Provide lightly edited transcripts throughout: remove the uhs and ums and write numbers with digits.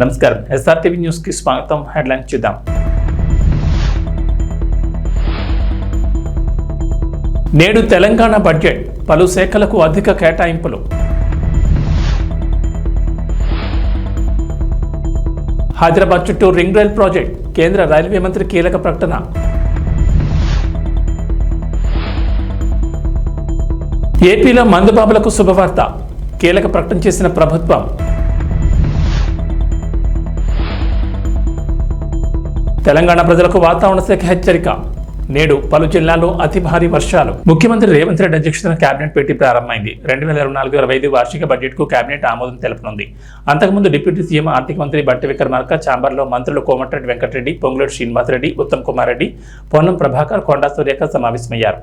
నమస్కారం, SRTV news కి స్వాగతం. హెడ్లైన్ చూద్దాం. నేడు తెలంగాణ బడ్జెట్, పలు శాఖలకు అధిక కేటాయింపులు. హైదరాబాద్ చుట్టూ రింగ్ రైల్ ప్రాజెక్ట్, కేంద్ర రైల్వే మంత్రి కీలక ప్రకటన. ఏపీలో మందుబాబులకు శుభవార్త, కీలక ప్రకటన చేసిన ప్రభుత్వం. తెలంగాణ ప్రజలకు వాతావరణ శాఖ హెచ్చరిక, నేడు పలు జిల్లాల్లో అతి భారీ వర్షాలు. ముఖ్యమంత్రి రేవంత్ రెడ్డి అధ్యక్షతన కేబినెట్ భేటీ ప్రారంభమైంది. 2024-25 వార్షిక బడ్జెట్ కు కేబినెట్ ఆమోదం తెలుపనుంది. అంతకుముందు డిప్యూటీ సీఎం ఆర్థిక మంత్రి బట్టి విక్రమార్క, ఛాంబర్లో మంత్రులు కోమటిరెడ్డి వెంకటరెడ్డి, పొంగులేటి శ్రీనివాసరెడ్డి, ఉత్తమ్ కుమార్ రెడ్డి, పొన్నం ప్రభాకర్, కొండా సురేఖ సమావేశమయ్యారు.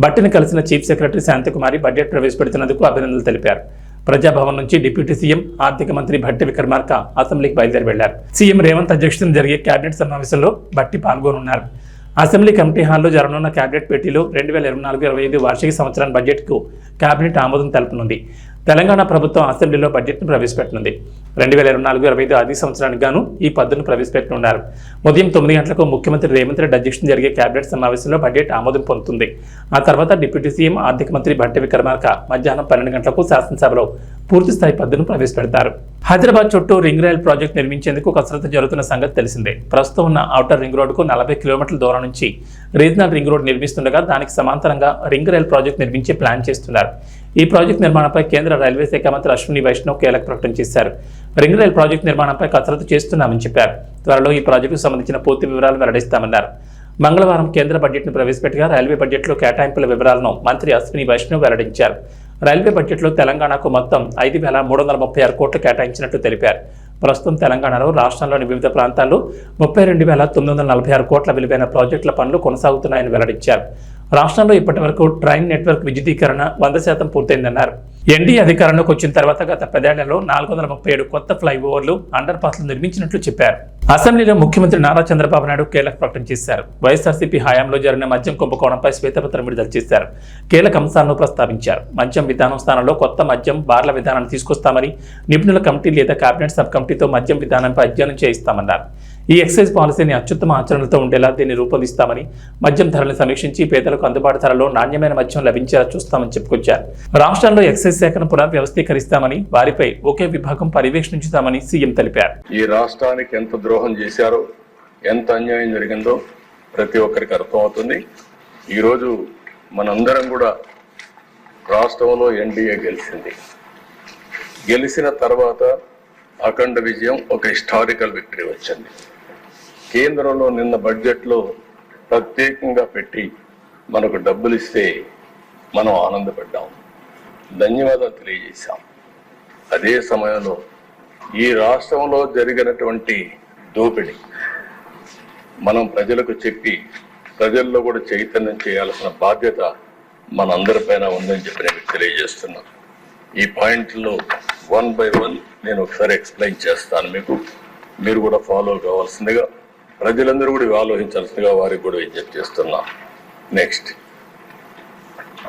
బట్టిని కలిసిన చీఫ్ సెక్రటరీ శాంతికుమారి బడ్జెట్ ప్రవేశపెడుతున్నందుకు అభినందనలు తెలిపారు. ప్రజాభవన్ నుంచి డిప్యూటీ సీఎం ఆర్థిక మంత్రి బట్టి విక్రమార్క అసెంబ్లీకి బయలుదేరి వెళ్లారు. సీఎం రేవంత్ అధ్యక్షతన జరిగే కేబినెట్ సమావేశంలో బట్టి పాల్గొనున్నారు. అసెంబ్లీ కమిటీ హాల్లో జరగనున్న కేబినెట్ భేటీలో 2024-25 వార్షిక సంవత్సరాల బడ్జెట్కు కేబినెట్ ఆమోదం తెలపనుంది. తెలంగాణ ప్రభుత్వం అసెంబ్లీలో బడ్జెట్ను ప్రవేశపెట్టనుంది. 2024-25 ఆర్థిక సంవత్సరానికి గాను ఈ పద్దును ప్రవేశపెట్టనున్నారు. ఉదయం 9 గంటలకు ముఖ్యమంత్రి రేవంత్ రెడ్డి అధ్యక్షతన జరిగే కేబినెట్ సమావేశంలో బడ్జెట్ ఆమోదం పొందుతుంది. ఆ తర్వాత డిప్యూటీ సీఎం ఆర్థిక మంత్రి బట్టి విక్రమార్క మధ్యాహ్నం 12 గంటలకు శాసనసభలో పూర్తిస్థాయి పద్దును ప్రవేశపెడతారు. హైదరాబాద్ చుట్టూ రింగ్ రైల్ ప్రాజెక్టు నిర్మించేందుకు కసరత్తు జరుగుతున్న సంగతి తెలిసిందే. ప్రస్తుతం ఉన్న ఔటర్ రింగ్ రోడ్డుకు 40 కిలోమీటర్ల దూరం నుంచి రీజనల్ రింగ్ రోడ్ నిర్మిస్తుండగా దానికి సమాంతరంగా రింగ్ రైల్ ప్రాజెక్టు నిర్మించే ప్లాన్ చేస్తున్నారు. ఈ ప్రాజెక్టు నిర్మాణంపై కేంద్ర రైల్వే శాఖ మంత్రి అశ్విని వైష్ణవ్ కీలక ప్రకటన చేశారు. రింగ్ రైల్ ప్రాజెక్టు నిర్మాణంపై కసరత్తు చేస్తున్నామని చెప్పారు. త్వరలో ఈ ప్రాజెక్టుకు సంబంధించిన పూర్తి వివరాలు వెల్లడిస్తామన్నారు. మంగళవారం కేంద్ర బడ్జెట్ను ప్రవేశపెట్టగా రైల్వే బడ్జెట్లో కేటాయింపుల వివరాలను మంత్రి అశ్విని వైష్ణవ్ వెల్లడించారు. రైల్వే బడ్జెట్లో తెలంగాణకు మొత్తం 5,336 కోట్లు కేటాయించినట్లు తెలిపారు. ప్రస్తుతం తెలంగాణలో రాష్ట్రంలోని వివిధ ప్రాంతాల్లో 32,946 కోట్ల విలువైన ప్రాజెక్టుల పనులు కొనసాగుతున్నాయని వెల్లడించారు. రాష్ట్రంలో ఇప్పటి వరకు ట్రైన్ నెట్వర్క్ విద్యుదీకరణ 100% పూర్తయిందన్నారు. ఎన్డీఏ అధికారంలోకి వచ్చిన తర్వాత గత 10 ఏళ్లలో 437 కొత్త ఫ్లైఓవర్లు, అండర్ పాస్లు నిర్మించినట్లు చెప్పారు. అసెంబ్లీలో ముఖ్యమంత్రి నారా చంద్రబాబు నాయుడు కీలక ప్రకటన చేశారు. వైఎస్ఆర్సీపీ హయాంలో జరిగిన మద్యం కుంభకోణంపై శ్వేతపత్రం విడుదల చేశారు. కీలక అంశాలను ప్రస్తావించారు. మద్యం విధానం స్థానంలో కొత్త మద్యం బార్ల విధానాన్ని తీసుకొస్తామని, నిపుణుల కమిటీ లేదా కేబినెట్ సబ్ కమిటీతో మద్యం విధానంపై అధ్యయనం చేయిస్తామన్నారు. ఈ ఎక్సైజ్ పాలసీని అత్యుత్తమ ఆచరణలతో ఉండేలా దీన్ని రూపొందిస్తామని, మద్యం ధరలను సమీక్షించి పేదలకు అందుబాటు ధరలో నాణ్యమైన మద్యం లభించేలా చూస్తామని చెప్పుకొచ్చారు. రాష్ట్రంలో ఎక్సైజ్ శాఖను పునర్వ్యవస్థీకరిస్తామని, వారిపై ఒకే విభాగం పర్యవేక్షించుతామని సీఎం తెలిపారు. ఈ రాష్ట్రానికి ఎంత ద్రోహం చేశారో, ఎంత అన్యాయం జరిగిందో ప్రతి ఒక్కరికి అర్థమవుతుంది. ఈరోజు మనందరం కూడా రాష్ట్రంలో ఎన్డీఏ గెలిచిన తర్వాత అఖండ విజయం, ఒక హిస్టారికల్ విక్టరీ వచ్చింది. కేంద్రంలో నిన్న బడ్జెట్లో ప్రత్యేకంగా పెట్టి మనకు డబ్బులు ఇస్తే మనం ఆనందపడ్డాం, ధన్యవాదాలు తెలియజేశాం. అదే సమయంలో ఈ రాష్ట్రంలో జరిగినటువంటి దోపిడీ మనం ప్రజలకు చెప్పి ప్రజల్లో కూడా చైతన్యం చేయాల్సిన బాధ్యత మనందరిపైన ఉందని చెప్పి నేను తెలియజేస్తున్నాను. ఈ పాయింట్లో 1 by 1 నేను ఒకసారి ఎక్స్ప్లెయిన్ చేస్తాను. మీరు కూడా ఫాలో కావాల్సిందిగా, ప్రజలందరూ కూడా ఆలోచించాల్సిందిగా వారికి కూడా విజ్ఞప్తి చేస్తున్నాం. నెక్స్ట్,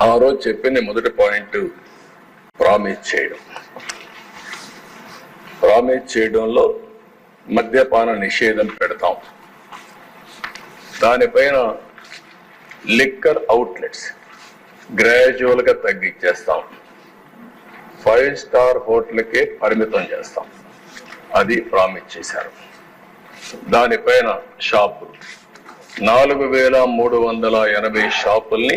ఆ రోజు చెప్పిన మొదటి పాయింట్ ప్రామిస్ చేయడంలో మద్యపాన నిషేధం పెడతాం. దానిపైన లిక్కర్ అవుట్లెట్స్ గ్రాడ్యువల్గా తగ్గించేస్తాం. 5 స్టార్ హోటల్కే పరిమితం చేస్తాం. అది ప్రామిస్ చేశారు. దానిపైన షాపులు 4,380 షాపుల్ని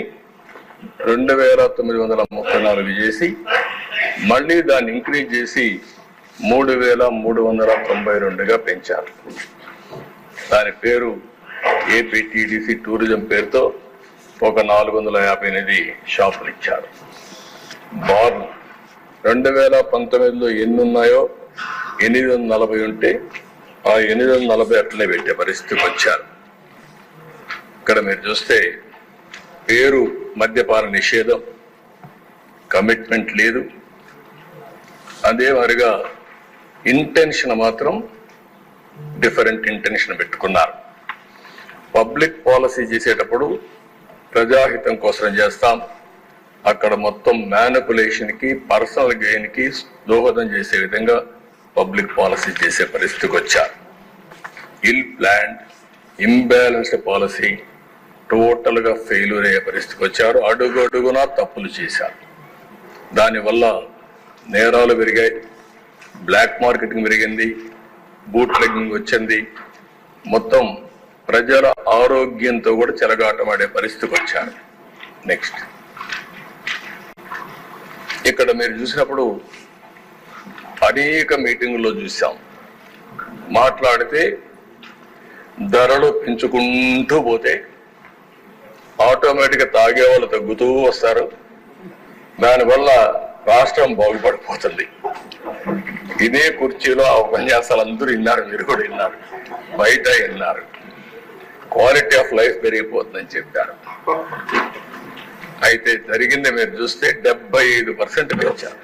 2,934 చేసి, మళ్ళీ దాన్ని ఇంక్రీజ్ చేసి 3,392గా పెంచారు. దాని పేరు ఏపీటీడీసీ టూరిజం పేరుతో ఒక 458 షాపులు ఇచ్చారు. బార్లు 2019లో ఎన్ని ఉన్నాయో 840 ఉంటే ఆ 840 అట్లనే పెట్టే పరిస్థితికి వచ్చారు. ఇక్కడ మీరు చూస్తే పేరు మద్యపాన నిషేధం, కమిట్మెంట్ లేదు. అదే మరిగా ఇంటెన్షన్ మాత్రం డిఫరెంట్ ఇంటెన్షన్ పెట్టుకున్నారు. పబ్లిక్ పాలసీ చేసేటప్పుడు ప్రజాహితం కోసం చేస్తాం, అక్కడ మొత్తం మ్యానిపులేషన్కి, పర్సనల్ గెయిన్కి దోహదం చేసే విధంగా పబ్లిక్ పాలసీ చేసే పరిస్థితికి వచ్చారు. ఇల్ ప్లాన్డ్ ఇంబ్యాలెన్స్డ్ పాలసీ టోటల్ గా ఫెయిల్యూర్ అయ్యే పరిస్థితికి వచ్చారు. అడుగు అడుగునా తప్పులు చేశారు. దానివల్ల నేరాలు పెరిగాయి, బ్లాక్ మార్కెటింగ్ పెరిగింది, బూట్ లెగ్గింగ్ వచ్చింది. మొత్తం ప్రజల ఆరోగ్యంతో కూడా చెలగాటమాడే పరిస్థితికి వచ్చారు. నెక్స్ట్ ఇక్కడ మీరు చూసినప్పుడు అనేక మీటింగుల్లో చూసాం, మాట్లాడితే ధరలు పెంచుకుంటూ పోతే ఆటోమేటిక్గా తాగే వాళ్ళు తగ్గుతూ వస్తారు. దానివల్ల రాష్ట్రం బాగుపడిపోతుంది. ఇదే కుర్చీలో ఆ ఉపన్యాసాలు అందరూ విన్నారు, మీరు కూడా విన్నారు, బయట విన్నారు. క్వాలిటీ ఆఫ్ లైఫ్ పెరిగిపోతుందని చెప్పారు. అయితే జరిగింది మీరు చూస్తే 75% పెంచారు.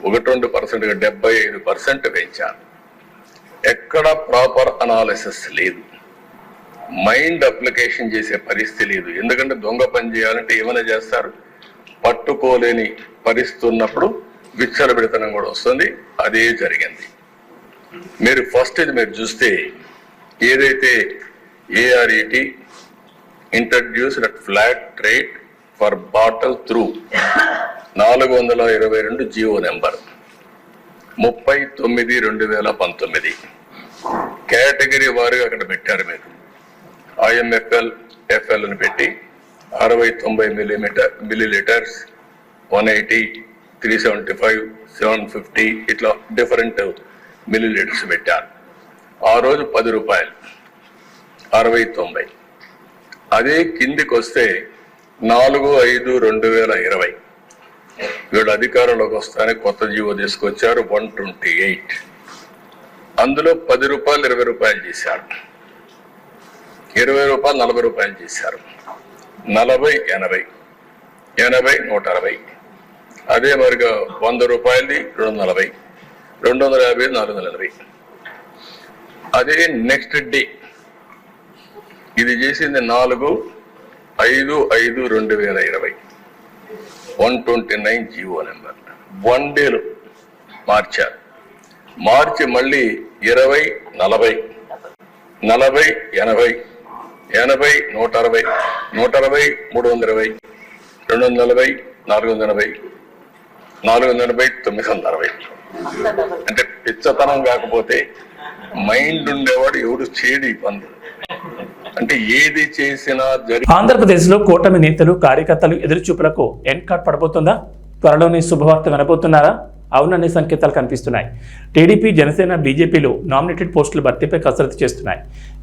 1-2% 75% పెంచారు. ఎక్కడ ప్రాపర్ అనాలిసిస్ లేదు, మైండ్ అప్లికేషన్ చేసే పరిస్థితి లేదు. ఎందుకంటే దొంగ పని చేయాలంటే ఏమైనా చేస్తారు, పట్టుకోలేని పరిస్థితి ఉన్నప్పుడు విచ్చలబిడితనం కూడా వస్తుంది. అదే జరిగింది. మీరు ఫస్ట్ ఇది మీరు చూస్తే ఏదైతే ARET introduced at flat rate for bottle through 422 GO number 39/2019 category వారుగా అక్కడ పెట్టారు. మీరు IMFL FL అని పెట్టి 60-90 మిల్లీలీటర్స్, 180, 375, 750 ఇట్లా డిఫరెంట్ మిల్లీలీటర్స్ పెట్టారు. ఆ రోజు 10 రూపాయలు, 60-90. అదే కిందికి వస్తే 4/5/2020 వీళ్ళు అధికారంలోకి వస్తానే కొత్త జీవో తీసుకొచ్చారు 128. అందులో 10 రూపాయలు 20 రూపాయలు చేశారు, 20 రూపాయలు 40 రూపాయలు చేశారు, 40, 80, 80, 160. అదే మరిగా 100 రూపాయలది 240, 250, 480. అదే నెక్స్ట్ డే ఇది చేసింది 4/5/2020 129 జీవో నెంబర్. 1 డేలో మార్చారు. మార్చి మళ్ళీ 20, 40, 40, 80, 80, 160, 160, 320, 240, 480, 480, 960. అంటే పిచ్చతనం కాకపోతే మైండ్ ఉండేవాడు ఎవడు చేడి పనులు. అంటే ఏది చేసినా ఆంధ్రప్రదేశ్ లో కూటమి నేతలు కార్యకర్తలు ఎదురుచూపులకు ఎండ్ కార్డ్ పడబోతుందా? త్వరలోనే శుభవార్త వినబోతున్నారా? అవుననే సంకేతాలు కనిపిస్తున్నాయి. టీడీపీ, జనసేన, బీజేపీలు నామినేటెడ్ పోస్టుల భర్తీపై కసరత్తు చేస్తున్నాయి.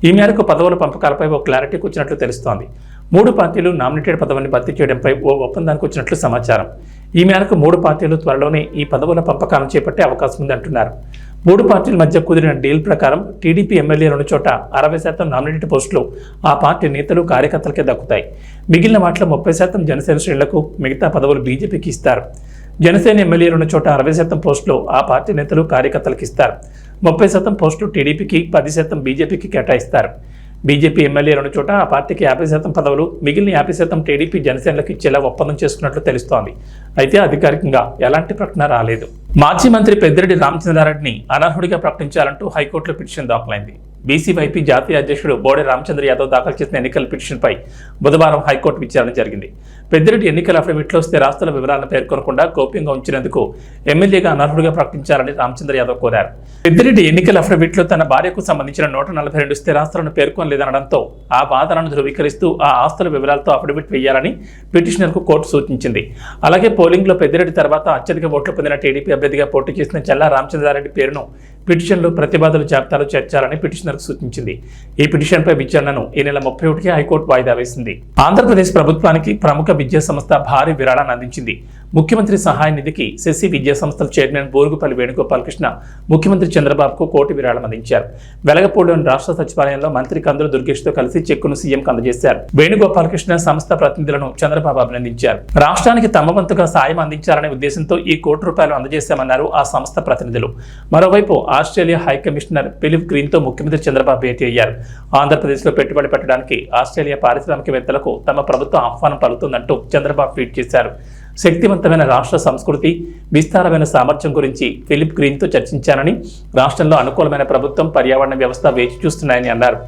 ఈ మేరకు పదవుల పంపకాలపై ఓ క్లారిటీకి వచ్చినట్లు తెలుస్తోంది. 3 పార్టీలు నామినేటెడ్ పదవిని భర్తీ చేయడంపై ఓ ఒప్పందానికి వచ్చినట్లు సమాచారం. ఈ మేరకు 3 పార్టీలు త్వరలోనే ఈ పదవుల పంపకాలను చేపట్టే అవకాశం ఉంది అంటున్నారు. 3 పార్టీల మధ్య కుదిరిన డీల్ ప్రకారం టీడీపీ ఎమ్మెల్యేలు ఉన్న చోట 60% నామినేటెడ్ పోస్టులు ఆ పార్టీ నేతలు, కార్యకర్తలకే దక్కుతాయి. మిగిలిన వాటిలో 30% జనసేన శ్రేణులకు, మిగతా పదవులు బీజేపీకి ఇస్తారు. జనసేన ఎమ్మెల్యేలు ఉన్న చోట 60% పోస్టులు ఆ పార్టీ నేతలు, కార్యకర్తలకు ఇస్తారు. 30% పోస్టులు టీడీపీకి, 10% బీజేపీకి కేటాయిస్తారు. బీజేపీ ఎమ్మెల్యేలు ఉన్న చోట ఆ పార్టీకి 50% పదవులు, మిగిలిన 50% టీడీపీ, జనసేనలకు ఇచ్చేలా ఒప్పందం చేసుకున్నట్లు తెలుస్తోంది. అయితే అధికారికంగా ఎలాంటి ప్రకటన రాలేదు. మాజీ మంత్రి పెద్దిరెడ్డి రామచంద్రారెడ్డిని అనర్హుడిగా ప్రకటించాలంటూ హైకోర్టులో పిటిషన్ దాఖలైంది. బీసీవైపీ జాతీయ అధ్యక్షుడు బోడే రామచంద్ర యాదవ్ దాఖలు చేసిన ఎన్నికల పిటిషన్పై బుధవారం హైకోర్టు విచారణ జరిగింది. పెద్దిరెడ్డి ఎన్నికల అఫిడవిట్లో స్థిరాస్తుల వివరాలను పేర్కొనకుండా గోప్యంగా ఉంచినందుకు ఎమ్మెల్యేగా అనర్హుడిగా ప్రకటించాలని రామచంద్ర యాదవ్ కోరారు. పెద్దిరెడ్డి ఎన్నికల అఫిడవిట్లో తన భార్యకు సంబంధించిన 142 స్థిరాస్తులను పేర్కొనలేదనడంతో ఆ వాదనను ధృవీకరిస్తూ ఆ ఆస్తుల వివరాలతో అఫిడవిట్ వేయాలని పిటిషనర్కు కోర్టు సూచించింది. అలాగే పోలింగ్లో పెద్దిరెడ్డి తర్వాత అత్యధిక ఓట్లు పొందిన టీడీపీ అభ్యర్థిగా పోటీ చేసిన చల్లా రామచంద్రారెడ్డి పేరును పిటిషన్లో ప్రతివాదుల జాబితాలో చేర్చాలని పిటిషనర్కు సూచించింది. ఈ పిటిషన్పై విచారణను ఈ నెల 31కి హైకోర్టు వాయిదా వేసింది. ఆంధ్రప్రదేశ్ ప్రభుత్వానికి ప్రముఖ విద్యా సంస్థ భారీ విరాళాన్ని అందించింది. ముఖ్యమంత్రి సహాయ నిధికి శశి విద్యా సంస్థల చైర్మన్ బోరుగుపల్లి వేణుగోపాలకృష్ణ ముఖ్యమంత్రి చంద్రబాబుకు కోటి విరాళం అందించారు. వెలగపూడిలోని రాష్ట్ర సచివాలయంలో మంత్రి కందుల దుర్గేష్తో కలిసి చెక్కును సీఎంకు అందజేశారు. వేణుగోపాలకృష్ణ సంస్థ ప్రతినిధులను చంద్రబాబు అభినందించారు. రాష్ట్రానికి తమ వంతుగా సాయం అందించాలనే ఉద్దేశంతో ఈ ₹1 అందజేశామన్నారు ఆ సంస్థ ప్రతినిధులు. మరోవైపు ఆస్ట్రేలియా హై కమిషనర్ ఫిలిప్ గ్రీన్తో ముఖ్యమంత్రి చంద్రబాబు భేటీ అయ్యారు. ఆంధ్రప్రదేశ్లో పెట్టుబడి పెట్టడానికి ఆస్ట్రేలియా పారిశ్రామికవేత్తలకు తమ ప్రభుత్వం ఆహ్వానం పలుకుతుందంటూ చంద్రబాబు ట్వీట్ చేశారు. శక్తివంతమైన రాష్ట్ర సంస్కృతి, విస్తారమైన సామర్థ్యం గురించి ఫిలిప్ గ్రీన్తో చర్చించానని, రాష్ట్రంలో అనుకూలమైన ప్రభుత్వం, పర్యావరణ వ్యవస్థ వేచి చూస్తున్నాయని అన్నారు.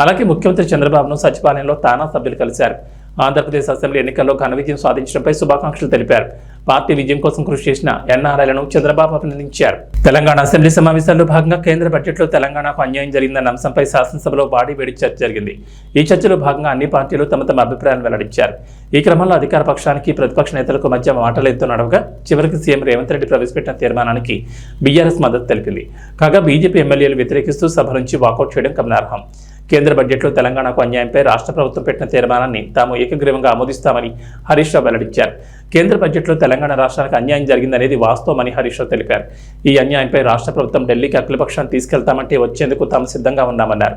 అలాగే ముఖ్యమంత్రి చంద్రబాబును సచివాలయంలో తానా సభ్యులు కలిశారు. ఆంధ్రప్రదేశ్ అసెంబ్లీ ఎన్నికల్లో ఘన విజయం సాధించడంపై శుభాకాంక్షలు తెలిపారు. పార్టీ విజయం కోసం కృషి చేసిన ఎన్ఆర్ఐలను చంద్రబాబు అభినందించారు. తెలంగాణ అసెంబ్లీ సమావేశాల్లో భాగంగా కేంద్ర బడ్జెట్లో తెలంగాణకు అన్యాయం జరిగిందన్న అంశంపై శాసనసభలో వేడి చర్చ జరిగింది. ఈ చర్చలో భాగంగా అన్ని పార్టీలు తమ తమ అభిప్రాయాలను వెల్లడించారు. ఈ క్రమంలో అధికార పక్షానికి ప్రతిపక్ష నేతలకు మధ్య మాటలెంతో నడవగా చివరికి సీఎం రేవంత్ రెడ్డి ప్రవేశపెట్టిన తీర్మానానికి బీఆర్ఎస్ మద్దతు తెలిపింది. కాగా బీజేపీ ఎమ్మెల్యేలు వ్యతిరేకిస్తూ సభ నుంచి వాకౌట్ చేయడం గమనార్హం. కేంద్ర బడ్జెట్లో తెలంగాణకు అన్యాయంపై రాష్ట్ర ప్రభుత్వం పెట్టిన తీర్మానాన్ని తాము ఏకగ్రీవంగా ఆమోదిస్తామని హరీష్ రావు వెల్లడించారు. కేంద్ర బడ్జెట్లో తెలంగాణ రాష్ట్రానికి అన్యాయం జరిగిందనేది వాస్తవమని హరీష్ రావు తెలిపారు. ఈ అన్యాయంపై రాష్ట్ర ప్రభుత్వం ఢిల్లీకి అఖిలపక్షాన్ని తీసుకెళ్తామంటే వచ్చేందుకు తాము సిద్ధంగా ఉన్నామన్నారు.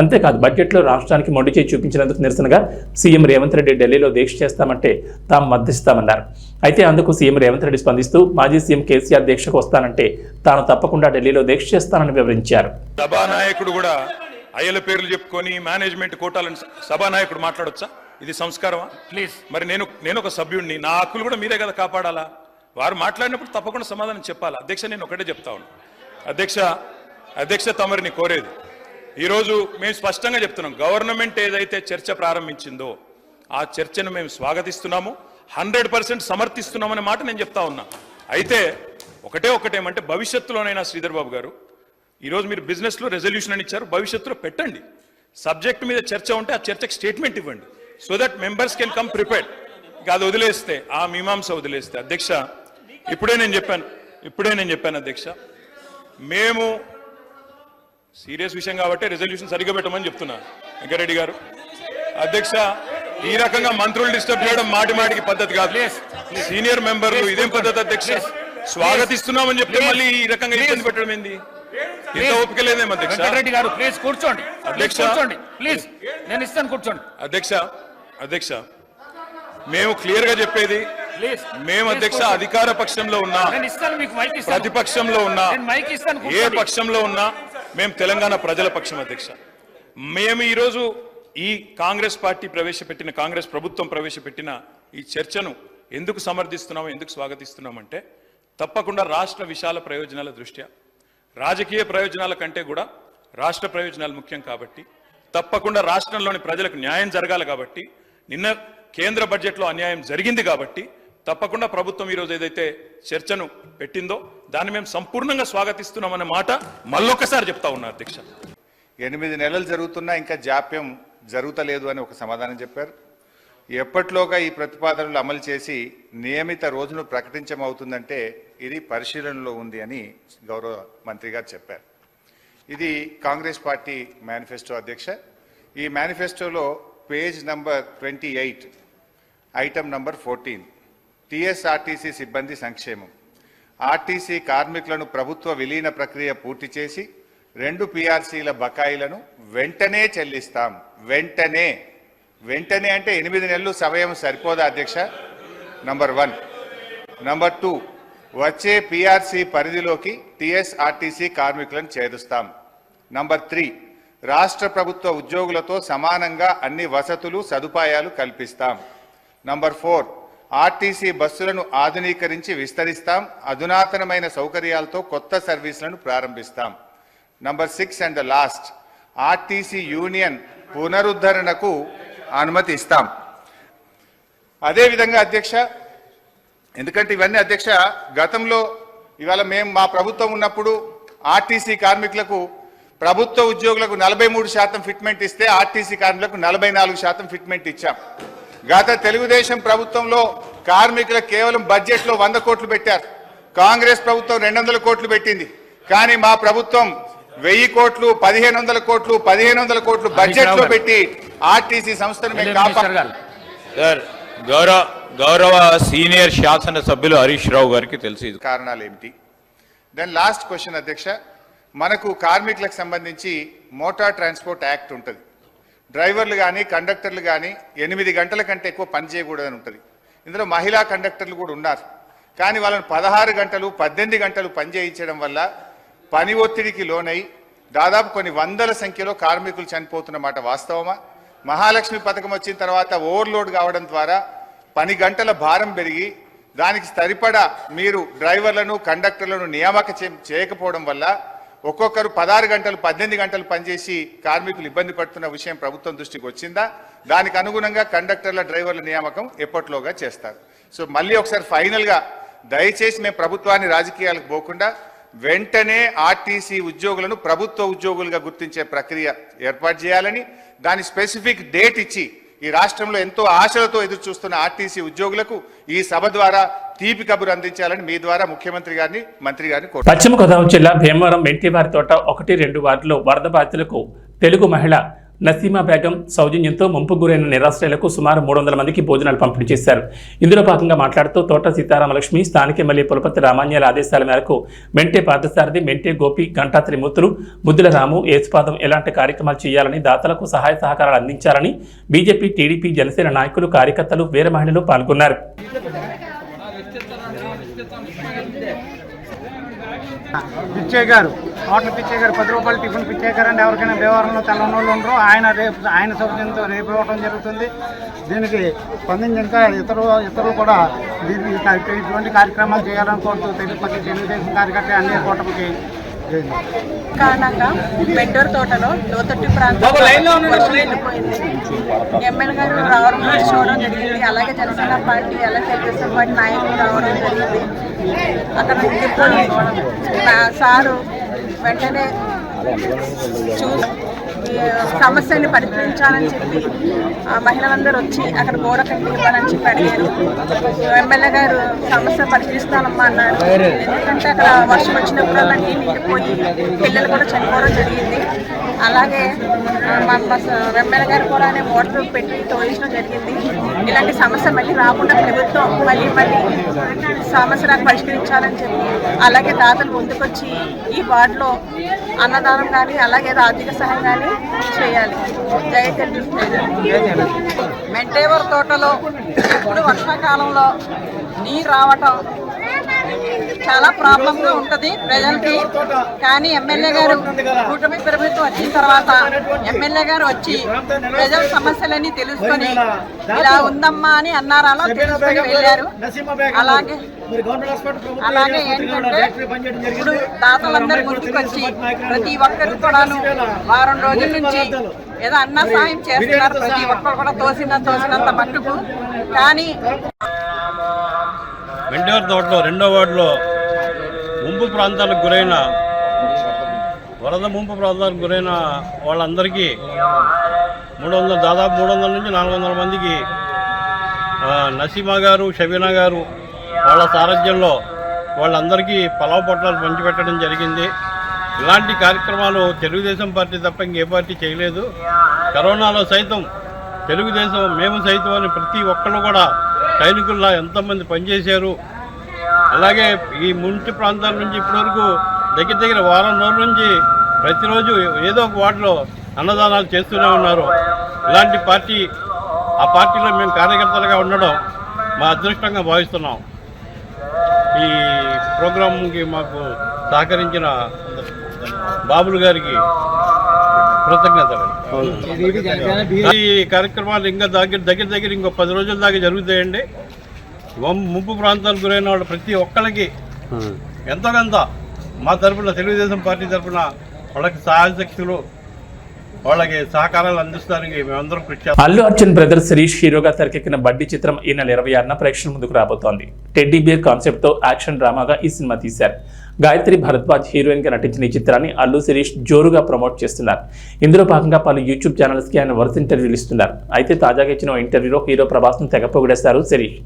అంతేకాదు బడ్జెట్లో రాష్ట్రానికి మొండి చేయి చూపించినందుకు నిరసనగా సీఎం రేవంత్ రెడ్డి ఢిల్లీలో దీక్ష చేస్తామంటే తాము మద్దతిస్తామన్నారు. అయితే అందుకు సీఎం రేవంత్ రెడ్డి స్పందిస్తూ మాజీ సీఎం కేసీఆర్ దీక్షకు వస్తానంటే తాను తప్పకుండా ఢిల్లీలో దీక్ష చేస్తానని వివరించారు. సభానాయకుడు కూడా అయ్యల పేర్లు చెప్పుకొని మేనేజ్మెంట్ కోటాలను సభానాయకుడు మాట్లాడొచ్చా? ఇది సంస్కారమా? ప్లీజ్. మరి నేను ఒక సభ్యుడిని, నా హక్కులు కూడా మీరే కదా కాపాడాలా? వారు మాట్లాడినప్పుడు తప్పకుండా సమాధానం చెప్పాలా? అధ్యక్ష, నేను ఒకటే చెప్తా ఉన్నాను. అధ్యక్ష తమరిని కోరేది, ఈరోజు మేము స్పష్టంగా చెప్తున్నాం, గవర్నమెంట్ ఏదైతే చర్చ ప్రారంభించిందో ఆ చర్చను మేము స్వాగతిస్తున్నాము, 100% సమర్థిస్తున్నామనే మాట నేను చెప్తా ఉన్నా. అయితే ఒకటేమంటే భవిష్యత్తులోనైనా శ్రీధర్ బాబు గారు, ఈరోజు మీరు బిజినెస్లో రెజల్యూషన్ అని ఇచ్చారు, భవిష్యత్తులో పెట్టండి. సబ్జెక్ట్ మీద చర్చ ఉంటే ఆ చర్చకు స్టేట్మెంట్ ఇవ్వండి, so that members can come prepared. అది వదిలేస్తే, ఆ మీమాంస వదిలేస్తే, అధ్యక్ష ఇప్పుడే నేను చెప్పాను అధ్యక్ష, మేము సీరియస్ విషయం కాబట్టి రెజల్యూషన్ సరిగ్గా పెట్టమని చెప్తున్నా వెంకరెడ్డి గారు. అధ్యక్ష, ఈ రకంగా మంత్రులు డిస్టర్బ్ చేయడం మాటికి పద్ధతి కాదు. సీనియర్ మెంబర్లు ఇదేం పద్ధతి అధ్యక్ష? స్వాగతిస్తున్నామని చెప్తే మళ్ళీ ఈ రకంగా ఇబ్బంది పెట్టడం ఏంది? ఇంత ఓపిక లేదేమో అధ్యక్ష. వెంకటరెడ్డి గారు ప్లీజ్ కూర్చోండి. అధ్యక్ష ప్లీజ్, నేను ఇస్తాను, కూర్చోండి. అధ్యక్ష మేము క్లియర్ గా చెప్పేది, మేము అధ్యక్ష అధికార పక్షంలో ఉన్నా, ప్రతిపక్షంలో ఉన్నా, ఏ పక్షంలో ఉన్నా మేము తెలంగాణ ప్రజల పక్షం అధ్యక్ష. మేము ఈరోజు ఈ కాంగ్రెస్ పార్టీ కాంగ్రెస్ ప్రభుత్వం ప్రవేశపెట్టిన ఈ చర్చను ఎందుకు సమర్థిస్తున్నాము, ఎందుకు స్వాగతిస్తున్నామంటే, తప్పకుండా రాష్ట్ర విశాల ప్రయోజనాల దృష్ట్యా, రాజకీయ ప్రయోజనాల కంటే కూడా రాష్ట్ర ప్రయోజనాలు ముఖ్యం కాబట్టి, తప్పకుండా రాష్ట్రంలోని ప్రజలకు న్యాయం జరగాలి కాబట్టి, నిన్న కేంద్ర బడ్జెట్లో అన్యాయం జరిగింది కాబట్టి తప్పకుండా ప్రభుత్వం ఈరోజు ఏదైతే చర్చను పెట్టిందో దాన్ని మేము సంపూర్ణంగా స్వాగతిస్తున్నామన్న మాట మళ్ళొకసారి చెప్తా ఉన్నా అధ్యక్ష. 8 నెలలు జరుగుతున్నా ఇంకా జాప్యం జరుగుతలేదు అని ఒక సమాధానం చెప్పారు. ఎప్పట్లోగా ఈ ప్రతిపాదనలు అమలు చేసి నియమిత రోజును ప్రకటించమవుతుందంటే ఇది పరిశీలనలో ఉంది అని గౌరవ మంత్రి గారు చెప్పారు. ఇది కాంగ్రెస్ పార్టీ మేనిఫెస్టో అధ్యక్ష. ఈ మేనిఫెస్టోలో page number 28 item number 14 TSRTC సిబ్బంది సంక్షేమం. ఆర్టీసీ కార్మికులను ప్రభుత్వ విలీన ప్రక్రియ పూర్తి చేసి 2 PRCల బకాయిలను వెంటనే చెల్లిస్తాం. వెంటనే అంటే 8 నెలలు సమయం సరిపోదా అధ్యక్ష? నంబర్ 1. నంబర్ 2, వచ్చే PRC పరిధిలోకి టీఎస్ఆర్టీసీ కార్మికులను చేరుస్తాం. నంబర్ 3, రాష్ట్ర ప్రభుత్వ ఉద్యోగులతో సమానంగా అన్ని వసతులు సదుపాయాలు కల్పిస్తాం. నంబర్ 4, ఆర్టీసీ బస్సులను ఆధునీకరించి విస్తరిస్తాం. అధునాతనమైన సౌకర్యాలతో కొత్త సర్వీసులను ప్రారంభిస్తాం. Number 6 and last, RTC union పునరుద్ధరణకు అనుమతి ఇస్తాం. అదేవిధంగా అధ్యక్ష, ఎందుకంటే ఇవన్నీ అధ్యక్ష గతంలో ఇవాళ మేము మా ప్రభుత్వం ఉన్నప్పుడు ఆర్టీసీ కార్మికులకు, ప్రభుత్వ ఉద్యోగులకు 43% ఫిట్మెంట్ ఇస్తే ఆర్టీసీ కార్మికులకు 44% ఫిట్మెంట్ ఇచ్చాం. గత తెలుగుదేశం ప్రభుత్వంలో కార్మికులకు కేవలం బడ్జెట్లో 100 కోట్లు పెట్టారు. కాంగ్రెస్ ప్రభుత్వం 200 కోట్లు పెట్టింది. కానీ మా ప్రభుత్వం 1000 కోట్లు, 1500 కోట్లు, 1500 కోట్లు బడ్జెట్ లో పెట్టి ఆర్టీసీ సంస్థను మేము కాపాడాలి. గౌరవ సీనియర్ శాసన సభ్యులు హరీష్ రావు గారికి తెలిసి కారణాలు ఏమిటి? దెన్ లాస్ట్ క్వశ్చన్ అధ్యక్ష, మనకు కార్మికులకు సంబంధించి మోటార్ ట్రాన్స్పోర్ట్ యాక్ట్ ఉంటుంది. డ్రైవర్లు కానీ కండక్టర్లు కానీ 8 గంటల కంటే ఎక్కువ పని చేయకూడదని ఉంటుంది. ఇందులో మహిళా కండక్టర్లు కూడా ఉన్నారు. కానీ వాళ్ళని 16 గంటలు 18 గంటలు పని చేయించడం వల్ల పని ఒత్తిడికి లోనై దాదాపు కొన్ని వందల సంఖ్యలో కార్మికులు చనిపోతున్నమాట వాస్తవమా? మహాలక్ష్మి పథకం వచ్చిన తర్వాత ఓవర్లోడ్ కావడం ద్వారా పని గంటల భారం పెరిగి దానికి సరిపడా మీరు డ్రైవర్లను కండక్టర్లను నియామక చేయకపోవడం వల్ల ఒక్కొక్కరు 16 గంటలు 18 గంటలు పనిచేసి కార్మికులు ఇబ్బంది పడుతున్న విషయం ప్రభుత్వం దృష్టికి వచ్చిందా? దానికి అనుగుణంగా కండక్టర్ల డ్రైవర్ల నియామకం ఎప్పట్లోగా చేస్తారు. సో మళ్ళీ ఒకసారి ఫైనల్గా దయచేసి మేము ప్రభుత్వాన్ని రాజకీయాలకు పోకుండా వెంటనే ఆర్టీసీ ఉద్యోగులను ప్రభుత్వ ఉద్యోగులుగా గుర్తించే ప్రక్రియ ఏర్పాటు చేయాలని, దాని స్పెసిఫిక్ డేట్ ఇచ్చి ఈ రాష్ట్రంలో ఎంతో ఆశలతో ఎదురు చూస్తున్న ఆర్టీసీ ఉద్యోగులకు ఈ సభ ద్వారా తీపి కబురు అందించాలని మీ ద్వారా ముఖ్యమంత్రి గారిని మంత్రి గారిని కోరుతున్నాను. పశ్చిమ గోదావరి జిల్లా భీమవరం మెంటివారి తోట 1-2 వార్డులో వరద బాధితులకు తెలుగు మహిళ నసీమా బేగం సౌజన్యంతో ముంపు గురైన నిరాశ్రయులకు సుమారు 300 మందికి భోజనాలు పంపిణీ చేశారు. ఇందులో భాగంగా మాట్లాడుతూ తోట సీతారామలక్ష్మి, స్థానిక ఎమ్మెల్యే పులపతి రామాన్యాల ఆదేశాల మేరకు మెంటే పార్థసారథి, మెంటే గోపి, గంటా త్రిమూర్తులు, ముద్దుల రాము, ఏసుపాదం ఇలాంటి కార్యక్రమాలు చేయాలని, దాతలకు సహాయ సహకారాలు అందించాలని బీజేపీ, టీడీపీ, జనసేన నాయకులు, కార్యకర్తలు, వీర మహిళలు పాల్గొన్నారు. పిచ్చయ్య గారు, హోటల్ పిచ్చయ్య గారు 10 రూపాయలు టిఫిన్ పిచ్చయ్య గారు అండి. ఎవరికైనా వ్యవహారంలో తెల్లనోళ్ళు ఉండరు, ఆయన సౌజన్యంతో రేపు ఇవ్వడం జరుగుతుంది. దీనికి స్పందించి ఇంకా ఇతరులు కూడా ఇటువంటి కార్యక్రమాలు చేయాలని కోరుతూ తెలుగుదేశం కార్యకర్త అన్ని కూటమికి కారణంగా మెండూరు తోటలో లోతట్టు ప్రాంతంలో వర్షం వెళ్ళిపోయింది. ఎమ్మెల్యే గారు రావడం చూడడం జరిగింది. అలాగే జనసేన పార్టీ, అలాగే తెలుగుదేశం పార్టీ నాయకులు రావడం జరిగింది. అక్కడ సారు వెంటనే చూసి సమస్యని పరిష్కరించాలని చెప్పి మహిళలందరూ వచ్చి అక్కడ గోడ కట్టి ఇవ్వాలని చెప్పి అడిగారు. ఎమ్మెల్యే గారు సమస్య పరిష్కరిస్తానమ్మా అన్నారు. ఎందుకంటే అక్కడ వర్షం వచ్చినప్పుడల్లా నీళ్ళు నిండిపోయి పిల్లలు కూడా చనిపోవడం జరిగింది. అలాగే ఎమ్మెల్యే గారు కూడా మోటార్ పెట్టి తోయించడం జరిగింది. ఇలాంటి సమస్య మళ్ళీ రాకుండా ప్రభుత్వం మళ్ళీ సమస్య నాకు పరిష్కరించాలని చెప్పి అలాగే దాతలు ముందుకొచ్చి ఈ వార్డులో అన్నదానం కానీ అలాగే ఆర్థిక సహాయం కానీ చేయాలి. జై తెలుగు. మెంటేవర్ తోటలో ఇప్పుడు వర్షాకాలంలో నీరు రావటం చాలా ప్రాబ్లంగా ఉంటుంది ప్రజలకి. కానీ ఎమ్మెల్యే గారు కూటమి ప్రభుత్వం వచ్చిన తర్వాత ఎమ్మెల్యే గారు వచ్చి ప్రజల సమస్యలన్నీ తెలుసుకొని ఇలా ఉందమ్మా అని అన్నారు. అలా తెలుసుకొని వెళ్ళారు. అలాగే ఏంటంటే ఇప్పుడు దాతలందరూ ముందుకొచ్చి ప్రతి ఒక్కరికి కూడాను వారం రోజుల నుంచి ఏదో అన్న సాయం చేస్తున్నారు. ప్రతి ఒక్కరు కూడా తోసినంత మట్టుకు. కానీ మెండూరు తోటలో 2వ వార్డులో ముంపు ప్రాంతాలకు గురైన వరద ముంపు ప్రాంతాలకు గురైన వాళ్ళందరికీ దాదాపు 300 నుంచి 400 మందికి నసీమా గారు, షబీనా గారు వాళ్ళ సారథ్యంలో వాళ్ళందరికీ పలావ్ పొట్లాలు పంచిపెట్టడం జరిగింది. ఇలాంటి కార్యక్రమాలు తెలుగుదేశం పార్టీ తప్ప ఇంకే పార్టీ చేయలేదు. కరోనాలో సైతం తెలుగుదేశం మేము సైతం అని ప్రతి ఒక్కళ్ళు కూడా సైనికుల్లా ఎంతోమంది పనిచేశారు. అలాగే ఈ ముంటి ప్రాంతాల నుంచి ఇప్పటివరకు దగ్గర వారం రోజుల నుంచి ప్రతిరోజు ఏదో ఒక వార్డులో అన్నదానాలు చేస్తూనే ఉన్నారు. ఇలాంటి పార్టీ, ఆ పార్టీలో మేము కార్యకర్తలుగా ఉండడం మా అదృష్టంగా భావిస్తున్నాం. ఈ ప్రోగ్రాంకి మాకు సహకరించిన బాబులు గారికి కృతజ్ఞతలు. ఈ కార్యక్రమాలు ఇంకా దగ్గర ఇంకో 10 రోజుల దాకా జరుగుతాయండి. ముంపు ప్రాంతాలకు గురైన వాళ్ళు ప్రతి ఒక్కరికి ఎంతో కొంత మా తరఫున తెలుగుదేశం పార్టీ తరఫున వాళ్ళకి సహాయశక్తులు, వాళ్ళకి సహకారాలు అందిస్తానికి మేమందరం కృషి చేస్తాం. అల్లు అర్జున్ బ్రదర్ శిరీష్ హీరోగా తెరకెక్కిన బడ్డీ చిత్రం ఈ నెల 26న ప్రేక్షకుల ముందుకు రాబోతోంది. టెడ్డీ బేర్ కాన్సెప్ట్ తో యాక్షన్ డ్రామాగా ఈ సినిమా తీశారు. గాయత్రి భరద్వాజ్ హీరోయిన్ గా నటించిన ఈ చిత్రాన్ని అల్లు శిరీష్ జోరుగా ప్రమోట్ చేస్తున్నారు. ఇందులో భాగంగా పలు యూట్యూబ్ ఛానల్స్ కి ఆయన వరుస ఇంటర్వ్యూలు ఇస్తున్నారు. అయితే తాజాగా ఇచ్చిన ఇంటర్వ్యూలో హీరో ప్రభాస్ ను తెగ పొగిడేశారు శిరీష్.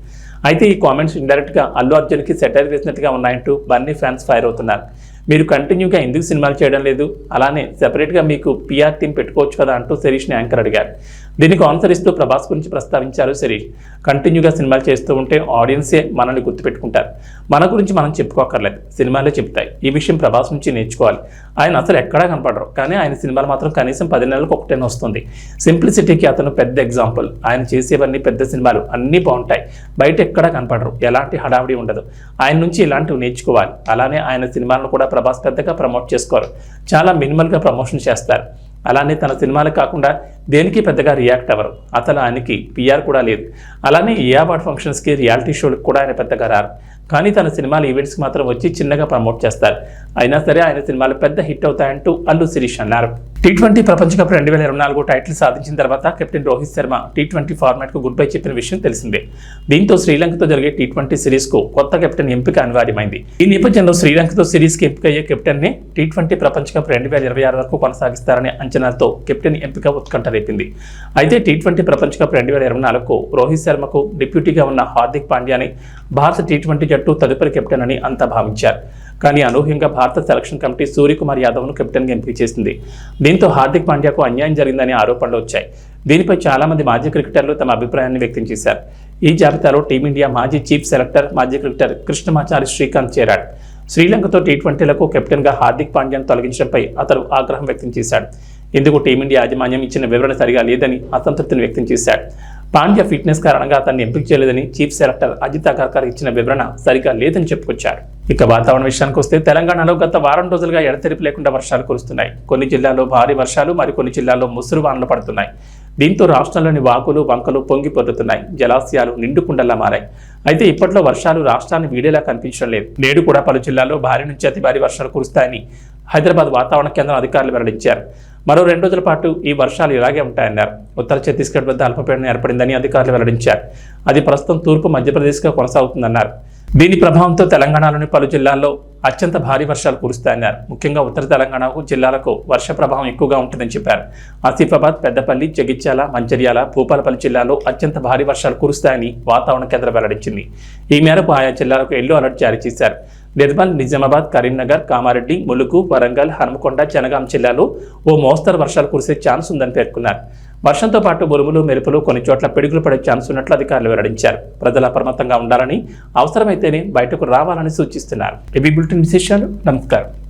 అయితే ఈ కామెంట్స్ ఇండైరెక్ట్ గా అల్లు అర్జున్ కి సెటైర్ వేసినట్టుగా ఉన్నాయంటూ బన్నీ ఫ్యాన్స్ ఫైర్ అవుతున్నారు. మీరు కంటిన్యూగా ఎందుకు సినిమాలు చేయడం లేదు, అలానే సెపరేట్గా మీకు పిఆర్ టీం పెట్టుకోవచ్చు కదా అంటూ శిరీష్ని యాంకర్ అడిగారు. దీనికి ఆన్సర్ ఇస్తూ ప్రభాస్ గురించి ప్రస్తావించారు శిరీష్. కంటిన్యూగా సినిమాలు చేస్తూ ఉంటే ఆడియన్సే మనల్ని గుర్తుపెట్టుకుంటారు. మన గురించి మనం చెప్పుకోకర్లేదు, సినిమాలే చెప్తాయి. ఈ విషయం ప్రభాస్ నుంచి నేర్చుకోవాలి. ఆయన అసలు ఎక్కడా కనపడరు, కానీ ఆయన సినిమాలు మాత్రం కనీసం 10 నెలలకు ఒకటైనా వస్తుంది. సింప్లిసిటీకి అతను పెద్ద ఎగ్జాంపుల్. ఆయన చేసేవన్నీ పెద్ద సినిమాలు అన్నీ బాగుంటాయి, బయట ఎక్కడా కనపడరు, ఎలాంటి హడావిడి ఉండదు. ఆయన నుంచి ఇలాంటివి నేర్చుకోవాలి. అలానే ఆయన సినిమాలను కూడా ప్రభాస్ పెద్దగా ప్రమోట్ చేసుకోరు, చాలా మినిమల్గా ప్రమోషన్ చేస్తారు. అలానే తన సినిమాలు కాకుండా దేనికి పెద్దగా రియాక్ట్ అవ్వరు. అసలు ఆయనకి పిఆర్ కూడా లేదు. అలానే ఏ అవార్డ్ ఫంక్షన్స్కి, రియాలిటీ షోలకు కూడా ఆయన పెద్దగా రారు. కానీ తన సినిమాల ఈవెంట్స్కి మాత్రం వచ్చి చిన్నగా ప్రమోట్ చేస్తారు. అయినా సరే ఆయన సినిమాలు పెద్ద హిట్ అవుతాయంటూ అల్లు శిరీష్ అన్నారు. T20 ప్రపంచ కప్ 2024 టైటిల్ సాధించిన తర్వాత కెప్టెన్ రోహిత్ శర్మ T20 ఫార్మాట్కు గుడ్ బై చెప్పిన విషయం తెలిసిందే. దీంతో శ్రీలంకతో జరిగే T20 సిరీస్కు కొత్త కెప్టెన్ ఎంపిక అనివార్యమైంది. ఈ నేపథ్యంలో శ్రీలంకతో సిరీస్కి ఎంపికయ్యే కెప్టెన్ని T20 ప్రపంచ కప్ 2026 వరకు కొనసాగిస్తారనే అంచనాలతో కెప్టెన్ ఎంపిక ఉత్కంఠ రేపింది. అయితే T20 ప్రపంచ కప్ 2024కు రోహిత్ శర్మకు డిప్యూటీగా ఉన్న హార్దిక్ పాండ్యాని భారత T20 జట్టు తదుపరి కెప్టెన్ అని అంతా భావించారు. కానీ అనూహ్యంగా భారత సెలక్షన్ కమిటీ సూర్యకుమార్ యాదవ్ను కెప్టెన్గా ఎంపిక చేసింది. దీంతో హార్దిక్ పాండ్యాకు అన్యాయం జరిగిందనే ఆరోపణలు వచ్చాయి. దీనిపై చాలా మంది మాజీ క్రికెటర్లు తమ అభిప్రాయాన్ని వ్యక్తం చేశారు. ఈ జాబితాలో టీమిండియా మాజీ చీఫ్ సెలెక్టర్, మాజీ క్రికెటర్ కృష్ణమాచారి శ్రీకాంత్ చేరాడు. శ్రీలంకతో T20లకు కెప్టెన్గా హార్దిక్ పాండ్యాను తొలగించడంపై అతను ఆగ్రహం వ్యక్తం చేశాడు. ఇందుకు టీమిండియా యాజమాన్యం ఇచ్చిన వివరణ సరిగా లేదని అసంతృప్తిని వ్యక్తం చేశాడు. పాండ్యా ఫిట్నెస్ కారణంగా అతన్ని ఎంపిక చేయలేదని చీఫ్ సెలెక్టర్ అజిత్ అగర్కర్ ఇచ్చిన వివరణ సరిగా లేదని చెప్పుకొచ్చారు. ఇక వాతావరణ విషయానికి వస్తే తెలంగాణలో గత వారం రోజులుగా ఎడతెరిపి లేకుండా వర్షాలు కురుస్తున్నాయి. కొన్ని జిల్లాల్లో భారీ వర్షాలు, మరికొన్ని జిల్లాల్లో ముసురు వానలు పడుతున్నాయి. దీంతో రాష్ట్రంలోని వాగులు, వంకలు పొంగి పొర్లుతున్నాయి. జలాశయాలు నిండుకుండలా మారాయి. అయితే ఇప్పట్లో వర్షాలు రాష్ట్రాన్ని వీడేలా కనిపించడం లేదు. నేడు కూడా పలు జిల్లాల్లో భారీ నుంచి అతి భారీ వర్షాలు కురుస్తాయని హైదరాబాద్ వాతావరణ కేంద్రం అధికారులు వెల్లడించారు. మరో 2 రోజుల పాటు ఈ వర్షాలు ఇలాగే ఉంటాయన్నారు. ఉత్తర ఛత్తీస్గఢ్ వద్ద అల్పపీడనం ఏర్పడిందని అధికారులు వెల్లడించారు. అది ప్రస్తుతం తూర్పు మధ్యప్రదేశ్గా కొనసాగుతుందన్నారు. దీని ప్రభావంతో తెలంగాణలోని పలు జిల్లాల్లో అత్యంత భారీ వర్షాలు కురుస్తాయన్నారు. ముఖ్యంగా ఉత్తర తెలంగాణ జిల్లాలకు వర్ష ప్రభావం ఎక్కువగా ఉంటుందని చెప్పారు. ఆసిఫాబాద్, పెద్దపల్లి, జగిత్యాల, మంచిర్యాల, భూపాలపల్లి జిల్లాలో అత్యంత భారీ వర్షాలు కురుస్తాయని వాతావరణ కేంద్రం వెల్లడించింది. ఈ మేరకు ఆయా జిల్లాలకు ఎల్లో అలర్ట్ జారీ చేశారు. నిర్మల్, నిజామాబాద్, కరీంనగర్, కామారెడ్డి, ములుగు, వరంగల్, హనుమకొండ, జనగాం జిల్లాలో ఓ మోస్తరు వర్షాలు కురిసే ఛాన్స్ ఉందని పేర్కొన్నారు. వర్షంతో పాటు ఉరుములు, మెరుపులు, కొన్ని చోట్ల పిడుగులు పడే ఛాన్స్ ఉన్నట్లు అధికారులు వెల్లడించారు. ప్రజలు అప్రమత్తంగా ఉండాలని, అవసరమైతేనే బయటకు రావాలని సూచిస్తున్నారు. ఏబీ బులెటిన్ విశేషాలు. నమస్కారం.